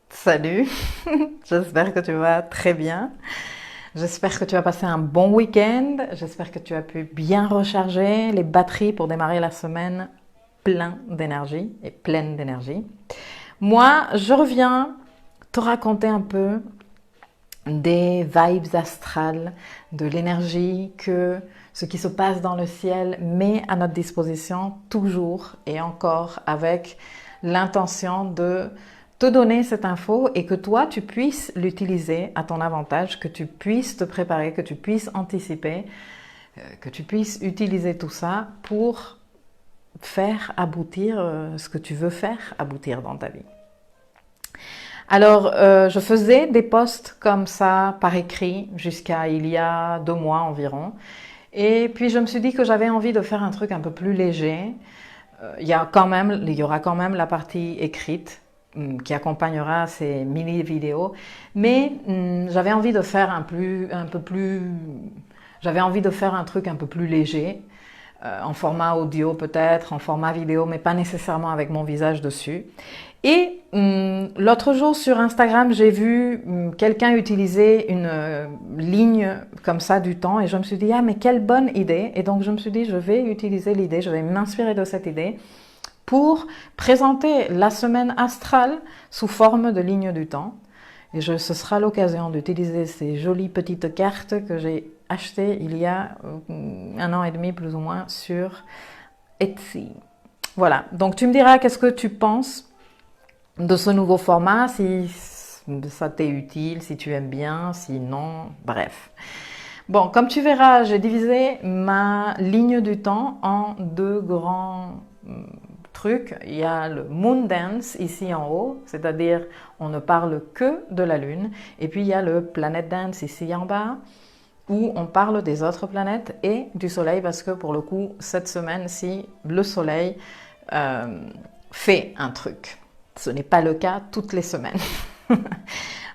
Salut, j'espère que tu vas très bien. J'espère que tu as passé un bon week-end. J'espère que tu as pu bien recharger les batteries pour démarrer la semaine plein d'énergie et pleine d'énergie. Moi, je reviens te raconter un peu des vibes astrales, de l'énergie que ce qui se passe dans le ciel met à notre disposition toujours et encore avec l'intention de te donner cette info et que toi tu puisses l'utiliser à ton avantage, que tu puisses te préparer, que tu puisses anticiper, que tu puisses utiliser tout ça pour faire aboutir ce que tu veux faire aboutir dans ta vie. Alors, je faisais des posts comme ça par écrit jusqu'à il y a 2 mois environ. Et puis, je me suis dit que j'avais envie de faire un truc un peu plus léger. Il y aura quand même la partie écrite qui accompagnera ces mini vidéos. Mais j'avais envie de faire j'avais envie de faire un truc un peu plus léger, en format audio peut-être, en format vidéo, mais pas nécessairement avec mon visage dessus. Et l'autre jour sur Instagram, j'ai vu quelqu'un utiliser une ligne comme ça du temps et je me suis dit, ah mais quelle bonne idée. Et donc je me suis dit, je vais utiliser l'idée, je vais m'inspirer de cette idée pour présenter la semaine astrale sous forme de ligne du temps. Et ce sera l'occasion d'utiliser ces jolies petites cartes que j'ai achetées il y a 1 an et demi plus ou moins sur Etsy. Voilà, donc tu me diras qu'est-ce que tu penses de ce nouveau format, si ça t'est utile, si tu aimes bien, si non, bref. Bon, comme tu verras, j'ai divisé ma ligne du temps en deux grands trucs. Il y a le Moon Dance ici en haut, c'est-à-dire on ne parle que de la Lune. Et puis il y a le Planet Dance ici en bas, où on parle des autres planètes et du Soleil, parce que pour le coup, cette semaine-ci, le Soleil fait un truc. Ce n'est pas le cas toutes les semaines.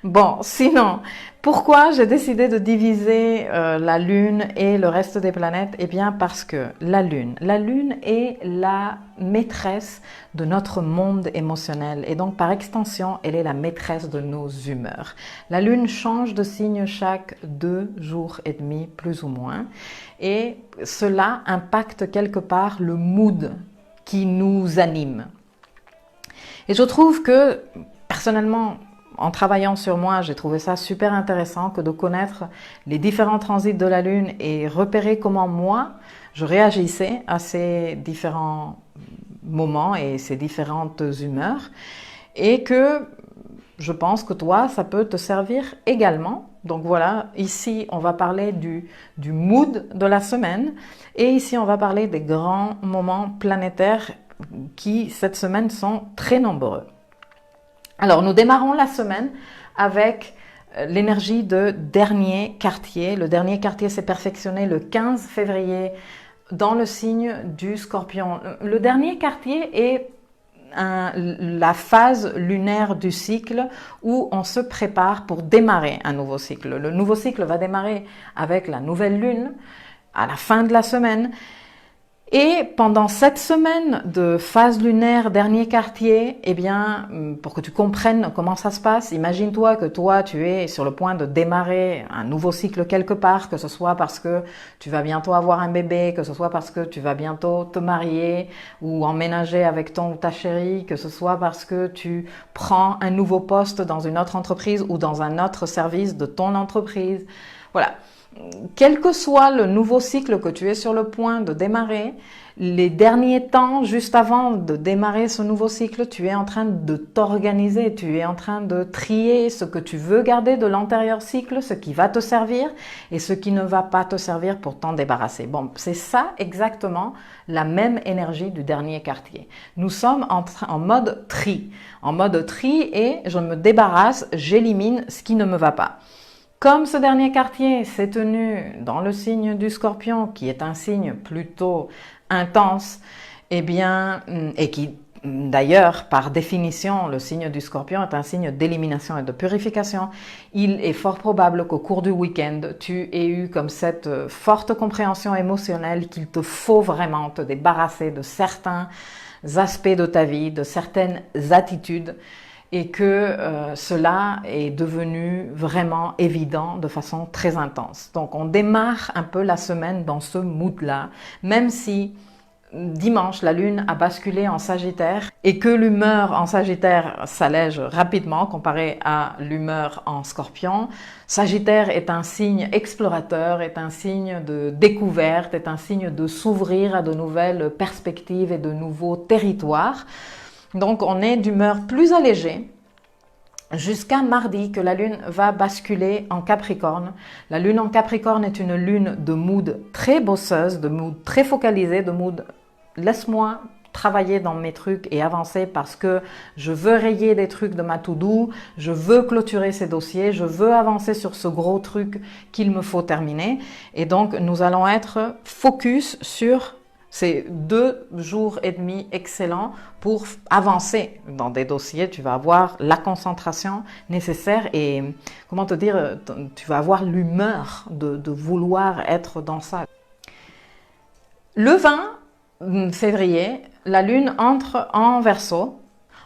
Bon, sinon, pourquoi j'ai décidé de diviser la Lune et le reste des planètes? Eh bien, parce que la Lune est la maîtresse de notre monde émotionnel et donc par extension, elle est la maîtresse de nos humeurs. La Lune change de signe chaque 2 jours et demi, plus ou moins, et cela impacte quelque part le mood qui nous anime. Et je trouve que, personnellement, en travaillant sur moi, j'ai trouvé ça super intéressant que de connaître les différents transits de la Lune et repérer comment moi, je réagissais à ces différents moments et ces différentes humeurs. Et que je pense que toi, ça peut te servir également. Donc voilà, ici, on va parler du mood de la semaine. Et ici, on va parler des grands moments planétaires qui, cette semaine, sont très nombreux. Alors, nous démarrons la semaine avec l'énergie de dernier quartier. Le dernier quartier s'est perfectionné le 15 février dans le signe du Scorpion. Le dernier quartier est la phase lunaire du cycle où on se prépare pour démarrer un nouveau cycle. Le nouveau cycle va démarrer avec la nouvelle lune à la fin de la semaine. Et pendant cette semaine de phase lunaire dernier quartier, eh bien, pour que tu comprennes comment ça se passe, imagine-toi que toi, tu es sur le point de démarrer un nouveau cycle quelque part, que ce soit parce que tu vas bientôt avoir un bébé, que ce soit parce que tu vas bientôt te marier ou emménager avec ton ou ta chérie, que ce soit parce que tu prends un nouveau poste dans une autre entreprise ou dans un autre service de ton entreprise. Voilà. Quel que soit le nouveau cycle que tu es sur le point de démarrer, les derniers temps, juste avant de démarrer ce nouveau cycle, tu es en train de t'organiser, tu es en train de trier ce que tu veux garder de l'antérieur cycle, ce qui va te servir et ce qui ne va pas te servir pour t'en débarrasser. Bon, c'est ça exactement la même énergie du dernier quartier. Nous sommes en mode tri. En mode tri et je me débarrasse, j'élimine ce qui ne me va pas. Comme ce dernier quartier s'est tenu dans le signe du Scorpion, qui est un signe plutôt intense, eh bien, et qui D'ailleurs, par définition, le signe du Scorpion est un signe d'élimination et de purification. Il est fort probable qu'au cours du week-end, tu aies eu comme cette forte compréhension émotionnelle qu'il te faut vraiment te débarrasser de certains aspects de ta vie, de certaines attitudes, et que cela est devenu vraiment évident de façon très intense. Donc on démarre un peu la semaine dans ce mood-là, même si dimanche, la Lune a basculé en Sagittaire et que l'humeur en Sagittaire s'allège rapidement comparé à l'humeur en Scorpion. Sagittaire est un signe explorateur, est un signe de découverte, est un signe de s'ouvrir à de nouvelles perspectives et de nouveaux territoires. Donc on est d'humeur plus allégée jusqu'à mardi que la Lune va basculer en Capricorne. La Lune en Capricorne est une lune de mood très bosseuse, de mood très focalisé, de mood laisse-moi travailler dans mes trucs et avancer parce que je veux rayer des trucs de ma to-do, je veux clôturer ces dossiers, je veux avancer sur ce gros truc qu'il me faut terminer. Et donc, nous allons être focus sur ces 2 jours et demi excellents pour avancer dans des dossiers. Tu vas avoir la concentration nécessaire et, comment te dire, tu vas avoir l'humeur de vouloir être dans ça. Le 20 février, la Lune entre en Verseau.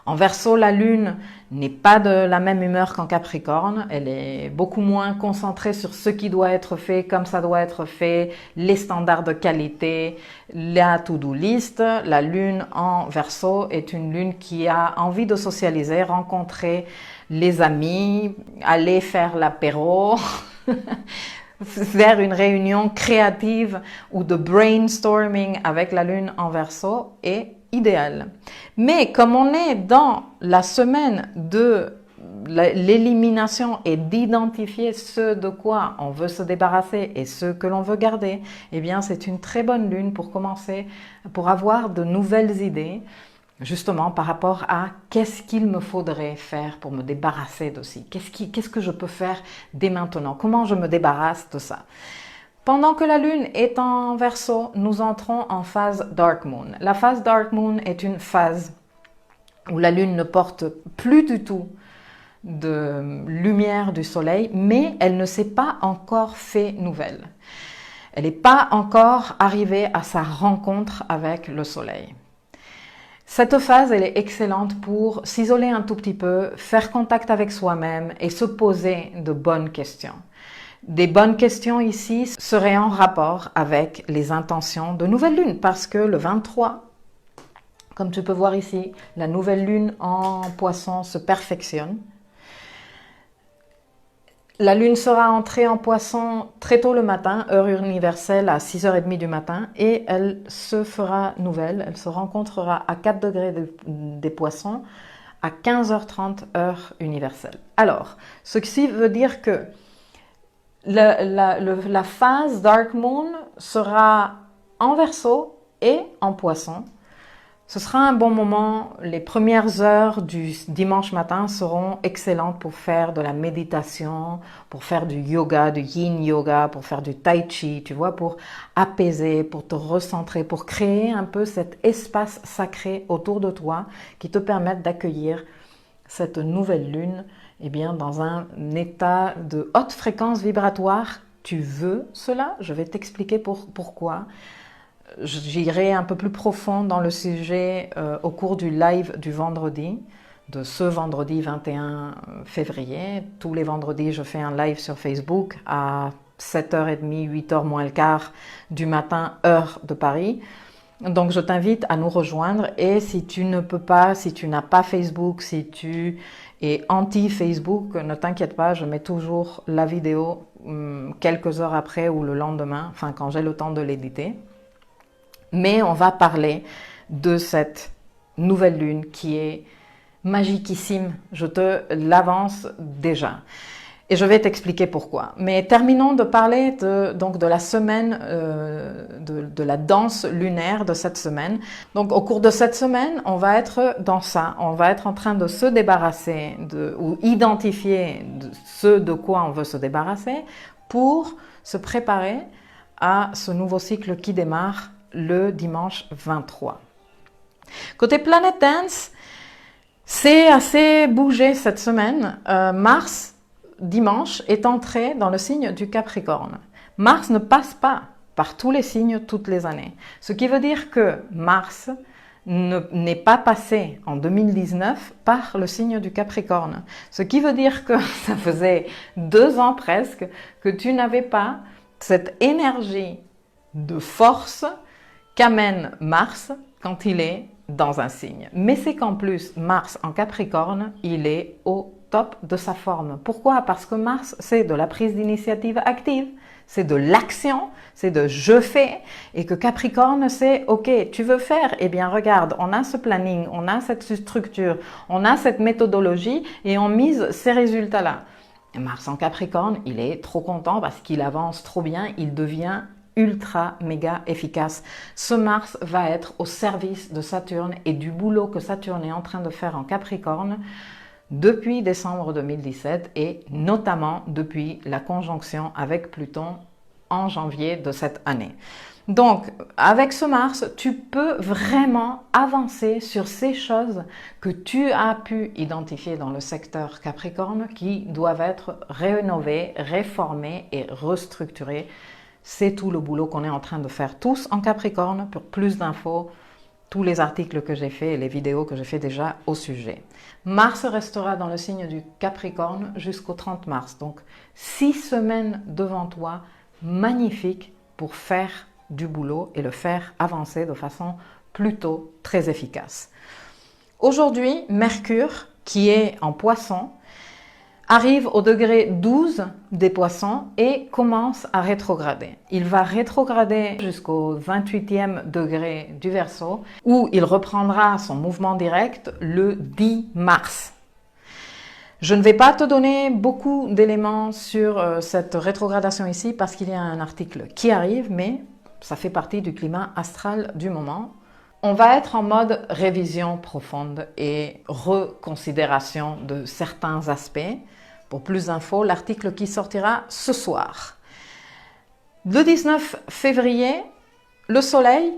En Verseau, la Lune n'est pas de la même humeur qu'en Capricorne. Elle est beaucoup moins concentrée sur ce qui doit être fait, comme ça doit être fait, les standards de qualité, la to-do list. La Lune en Verseau est une lune qui a envie de socialiser, rencontrer les amis, aller faire l'apéro, faire une réunion créative ou de brainstorming avec la Lune en Verseau est idéal. Mais comme on est dans la semaine de l'élimination et d'identifier ce de quoi on veut se débarrasser et ce que l'on veut garder, eh bien c'est une très bonne lune pour commencer, pour avoir de nouvelles idées, justement par rapport à qu'est-ce qu'il me faudrait faire pour me débarrasser de ci, qu'est-ce que je peux faire dès maintenant, comment je me débarrasse de ça. Pendant que la Lune est en Verseau, nous entrons en phase Dark Moon. La phase Dark Moon est une phase où la Lune ne porte plus du tout de lumière du Soleil, mais elle ne s'est pas encore fait nouvelle. Elle n'est pas encore arrivée à sa rencontre avec le Soleil. Cette phase, elle est excellente pour s'isoler un tout petit peu, faire contact avec soi-même et se poser de bonnes questions. Des bonnes questions ici seraient en rapport avec les intentions de nouvelle lune parce que le 23, comme tu peux voir ici, la nouvelle lune en Poisson se perfectionne. La lune sera entrée en Poisson très tôt le matin, heure universelle à 6h30 du matin et elle se fera nouvelle, elle se rencontrera à 4 degrés des Poissons à 15h30 heure universelle. Alors, ceci veut dire que la phase Dark Moon sera en Verseau et en Poisson. Ce sera un bon moment. Les premières heures du dimanche matin seront excellentes pour faire de la méditation, pour faire du yoga, du yin yoga, pour faire du tai chi, tu vois, pour apaiser, pour te recentrer, pour créer un peu cet espace sacré autour de toi qui te permette d'accueillir cette nouvelle lune eh bien, dans un état de haute fréquence vibratoire. Tu veux cela? Je vais t'expliquer pourquoi. J'irai un peu plus profond dans le sujet au cours du live du vendredi, de ce vendredi 21 février. Tous les vendredis, je fais un live sur Facebook à 7h30, 8h moins le quart du matin, heure de Paris. Donc, je t'invite à nous rejoindre et si tu ne peux pas, si tu n'as pas Facebook, si tu es anti-Facebook, ne t'inquiète pas, je mets toujours la vidéo quelques heures après ou le lendemain, enfin quand j'ai le temps de l'éditer. Mais on va parler de cette nouvelle lune qui est magiquissime, je te l'avance déjà. Et je vais t'expliquer pourquoi. Mais terminons de parler donc de la semaine, de la danse lunaire de cette semaine. Donc au cours de cette semaine, on va être dans ça. On va être en train de se débarrasser ou identifier ce de quoi on veut se débarrasser pour se préparer à ce nouveau cycle qui démarre le dimanche 23. Côté Planet Dance, c'est assez bougé cette semaine. Mars, dimanche, est entré dans le signe du Capricorne. Mars ne passe pas par tous les signes toutes les années. Ce qui veut dire que Mars n'est pas passé en 2019 par le signe du Capricorne. Ce qui veut dire que ça faisait 2 ans presque que tu n'avais pas cette énergie de force qu'amène Mars quand il est dans un signe. Mais c'est qu'en plus, Mars en Capricorne, il est au top de sa forme. Pourquoi? Parce que Mars, c'est de la prise d'initiative active, c'est de l'action, c'est de je fais, et que Capricorne, c'est ok, tu veux faire, eh bien regarde, on a ce planning, on a cette structure, on a cette méthodologie et on mise ces résultats-là. Mars en Capricorne, il est trop content parce qu'il avance trop bien, il devient ultra méga efficace. Ce Mars va être au service de Saturne et du boulot que Saturne est en train de faire en Capricorne depuis décembre 2017 et notamment depuis la conjonction avec Pluton en janvier de cette année. Donc, avec ce Mars, tu peux vraiment avancer sur ces choses que tu as pu identifier dans le secteur Capricorne qui doivent être rénovées, réformées et restructurées. C'est tout le boulot qu'on est en train de faire tous en Capricorne. Pour plus d'infos, tous les articles que j'ai faits et les vidéos que j'ai fait déjà au sujet. Mars restera dans le signe du Capricorne jusqu'au 30 mars. Donc, 6 semaines devant toi, magnifiques pour faire du boulot et le faire avancer de façon plutôt très efficace. Aujourd'hui, Mercure, qui est en Poisson, arrive au degré 12 des Poissons et commence à rétrograder. Il va rétrograder jusqu'au 28e degré du Verseau, où il reprendra son mouvement direct le 10 mars. Je ne vais pas te donner beaucoup d'éléments sur cette rétrogradation ici parce qu'il y a un article qui arrive, mais ça fait partie du climat astral du moment. On va être en mode révision profonde et reconsidération de certains aspects. Pour plus d'infos, l'article qui sortira ce soir. Le 19 février, le Soleil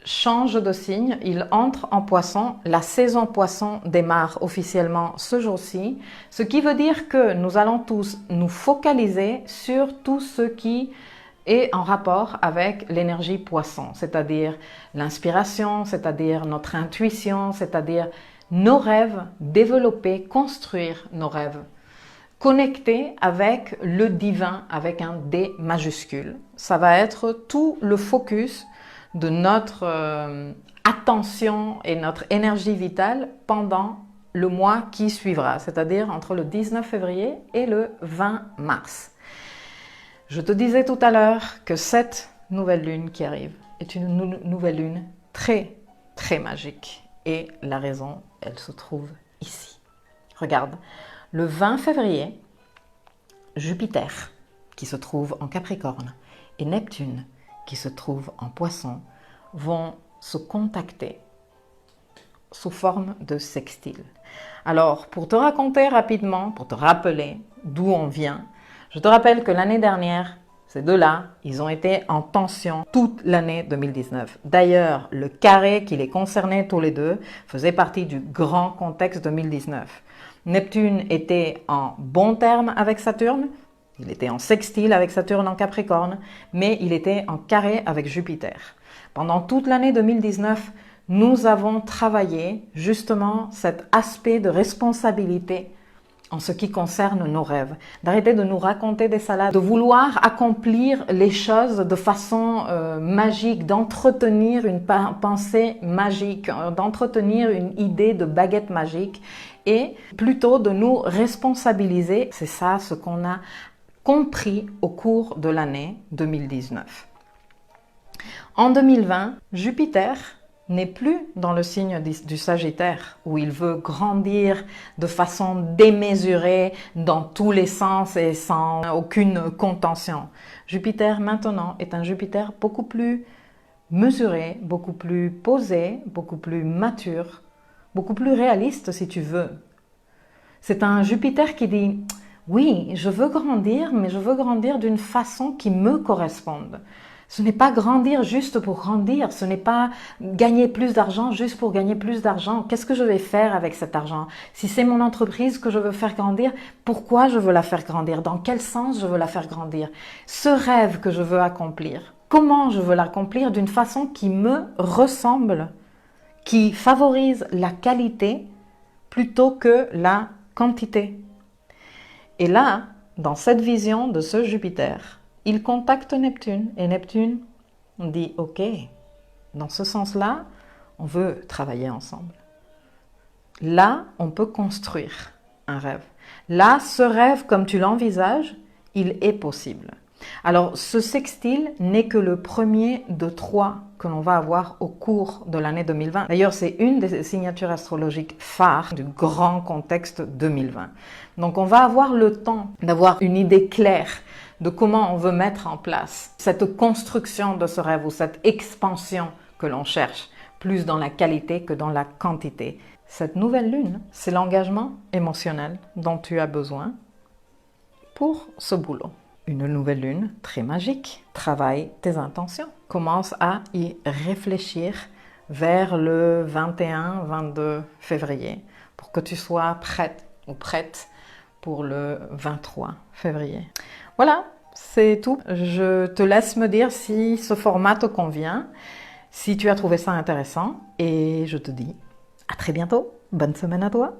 change de signe, il entre en Poisson. La saison Poisson démarre officiellement ce jour-ci, ce qui veut dire que nous allons tous nous focaliser sur tout ce qui est en rapport avec l'énergie Poisson, c'est-à-dire l'inspiration, c'est-à-dire notre intuition, c'est-à-dire nos rêves, développer, construire nos rêves. Connecté avec le divin, avec un D majuscule. Ça va être tout le focus de notre attention et notre énergie vitale pendant le mois qui suivra, c'est-à-dire entre le 19 février et le 20 mars. Je te disais tout à l'heure que cette nouvelle lune qui arrive est une nouvelle lune très, très magique. Et la raison, elle se trouve ici. Regarde. Le 20 février, Jupiter, qui se trouve en Capricorne, et Neptune, qui se trouve en Poisson, vont se contacter sous forme de sextile. Alors, pour te raconter rapidement, pour te rappeler d'où on vient, je te rappelle que l'année dernière, ces deux-là, ils ont été en tension toute l'année 2019. D'ailleurs, le carré qui les concernait tous les deux faisait partie du grand contexte 2019. Neptune était en bon terme avec Saturne, il était en sextile avec Saturne en Capricorne, mais il était en carré avec Jupiter. Pendant toute l'année 2019, nous avons travaillé justement cet aspect de responsabilité en ce qui concerne nos rêves, d'arrêter de nous raconter des salades, de vouloir accomplir les choses de façon magique, d'entretenir une pensée magique, d'entretenir une idée de baguette magique et plutôt de nous responsabiliser. C'est ça ce qu'on a compris au cours de l'année 2019. En 2020, Jupiter n'est plus dans le signe du Sagittaire, où il veut grandir de façon démesurée dans tous les sens et sans aucune contention. Jupiter maintenant est un Jupiter beaucoup plus mesuré, beaucoup plus posé, beaucoup plus mature, beaucoup plus réaliste si tu veux. C'est un Jupiter qui dit « Oui, je veux grandir, mais je veux grandir d'une façon qui me corresponde. » Ce n'est pas grandir juste pour grandir, ce n'est pas gagner plus d'argent juste pour gagner plus d'argent. Qu'est-ce que je vais faire avec cet argent? Si c'est mon entreprise que je veux faire grandir, pourquoi je veux la faire grandir? Dans quel sens je veux la faire grandir? Ce rêve que je veux accomplir, comment je veux l'accomplir d'une façon qui me ressemble, qui favorise la qualité plutôt que la quantité? Et là, dans cette vision de ce Jupiter, il contacte Neptune et Neptune dit « Ok, dans ce sens-là, on veut travailler ensemble. Là, on peut construire un rêve. Là, ce rêve, comme tu l'envisages, il est possible. » Alors, ce sextile n'est que le premier de 3 que l'on va avoir au cours de l'année 2020. D'ailleurs, c'est une des signatures astrologiques phares du grand contexte 2020. Donc, on va avoir le temps d'avoir une idée claire de comment on veut mettre en place cette construction de ce rêve ou cette expansion que l'on cherche, plus dans la qualité que dans la quantité. Cette nouvelle lune, c'est l'engagement émotionnel dont tu as besoin pour ce boulot. Une nouvelle lune très magique. Travaille tes intentions. Commence à y réfléchir vers le 21-22 février pour que tu sois prête ou prête pour le 23 février. Voilà, c'est tout. Je te laisse me dire si ce format te convient, si tu as trouvé ça intéressant et je te dis à très bientôt. Bonne semaine à toi.